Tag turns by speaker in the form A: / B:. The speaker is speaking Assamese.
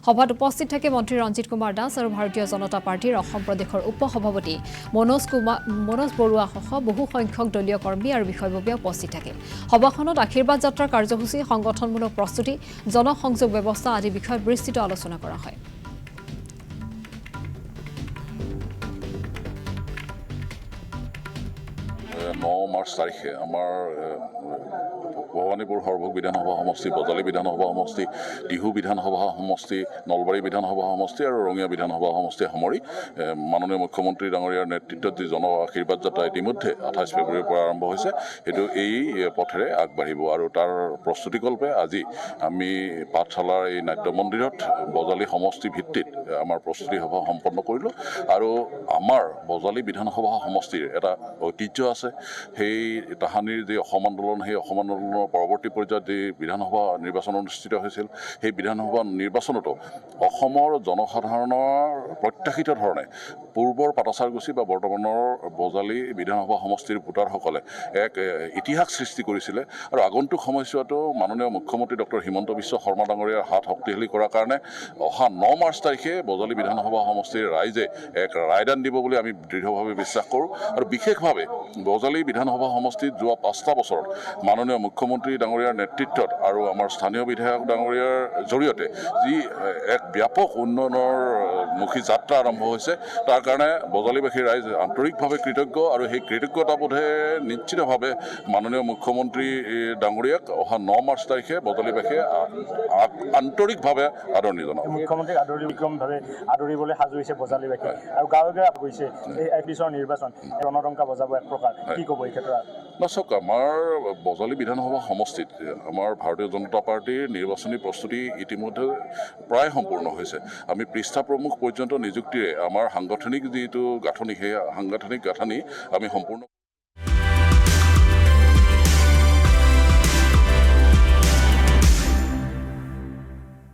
A: সভাত উপস্থিত থাকে মন্ত্ৰী ৰঞ্জিত কুমাৰ দাস আৰু ভাৰতীয় জনতা পাৰ্টিৰ অসম প্ৰদেশৰ উপসভাপতি মনোজ বৰুৱা সহ বহু সংখ্যক দলীয় কৰ্মী আৰু বিষয়ববীয়া উপস্থিত থাকে। সভাখনত আশীৰ্বাদ যাত্ৰাৰ কাৰ্যসূচী, সংগঠনমূলক প্ৰস্তুতি, জনসংযোগ ব্যৱস্থা আদি বিষয়ত বিস্তৃত আলোচনা কৰা হয়।
B: 9 মাৰ্চ তাৰিখে আমাৰ ভৱানীপুৰ সৰ্বক বিধানসভা সমষ্টি, বজালী বিধানসভা সমষ্টি, টিহু বিধানসভা সমষ্টি, নলবাৰী বিধানসভা সমষ্টি আৰু ৰঙিয়া বিধানসভা সমষ্টি সামৰি মাননীয় মুখ্যমন্ত্ৰী ডাঙৰীয়াৰ নেতৃত্বত যি জন আশীৰ্বাদ যাত্ৰা ইতিমধ্যে 28 ফেব্ৰুৱাৰীৰ পৰা আৰম্ভ হৈছে, সেইটো এই পথেৰে আগবাঢ়িব। আৰু তাৰ প্ৰস্তুতিকল্পে আজি আমি পাঠশালাৰ এই নাট্য মন্দিৰত বজালী সমষ্টি ভিত্তিত আমাৰ প্ৰস্তুতি সভা সম্পন্ন কৰিলোঁ। আৰু আমাৰ বজালী বিধানসভা সমষ্টিৰ এটা ঐতিহ্য আছে। সেই তাহানিৰ যি অসম আন্দোলন, সেই অসম আন্দোলনৰ পৰৱৰ্তী পৰ্যায়ত যি বিধানসভা নিৰ্বাচন অনুষ্ঠিত হৈছিল, সেই বিধানসভা নিৰ্বাচনতো অসমৰ জনসাধাৰণৰ প্ৰত্যাশিত ধৰণে পূৰ্বৰ পাটাচাৰগুচি বা বৰ্তমানৰ বজালী বিধানসভা সমষ্টিৰ ভোটাৰসকলে এক ইতিহাস সৃষ্টি কৰিছিলে। আৰু আগন্তুক সময়ছোৱাতো মাননীয় মুখ্যমন্ত্ৰী ডক্টৰ হিমন্ত বিশ্ব শৰ্মা ডাঙৰীয়াৰ হাত শক্তিশালী কৰাৰ কাৰণে অহা 9 মাৰ্চ তাৰিখে বজালী বিধানসভা সমষ্টিৰ ৰাইজে এক ৰায়দান দিব বুলি আমি দৃঢ়ভাৱে বিশ্বাস কৰোঁ। আৰু বিশেষভাৱে বজালী বিধানসভা সমষ্টিত যোৱা 5টা বছৰত মাননীয় মুখ্যমন্ত্ৰী ডাঙৰীয়াৰ নেতৃত্বত আৰু আমাৰ স্থানীয় বিধায়ক ডাঙৰীয়াৰ জৰিয়তে যি এক ব্যাপক উন্নয়নৰ মুখী যাত্ৰা আৰম্ভ হৈছে, তাৰ কাৰণে বজালীবাসী ৰাইজ আন্তৰিকভাৱে কৃতজ্ঞ। আৰু সেই কৃতজ্ঞতাবোধে নিশ্চিতভাৱে মাননীয় মুখ্যমন্ত্ৰী ডাঙৰীয়াক অহা 9 মাৰ্চ তাৰিখে বজালীবাসীয়ে আন্তৰিকভাৱে আদৰণি জনাব।
C: মুখ্যমন্ত্ৰীক আদৰিকমভাৱে আদৰিবলৈ সাজু হৈছে বজালীবাসী আৰু গাঁৱে গাঁৱে গৈছে। এই পিছৰ নিৰ্বাচন ৰণদংকা বজাব এক প্ৰকাৰ, কি ক'ব এই ক্ষেত্ৰত?
B: চাওক, আমাৰ বজালী বিধানসভা সমষ্টিত আমাৰ ভাৰতীয় জনতা পাৰ্টীৰ নিৰ্বাচনী প্ৰস্তুতি ইতিমধ্যে প্ৰায় সম্পূৰ্ণ হৈছে। আমি পৃষ্ঠা প্ৰমুখ পৰ্যন্ত নিযুক্তিৰে আমাৰ সাংগঠনিক যিটো গাঁথনি, সেই সাংগঠনিক গাঁথনি আমি সম্পূৰ্ণ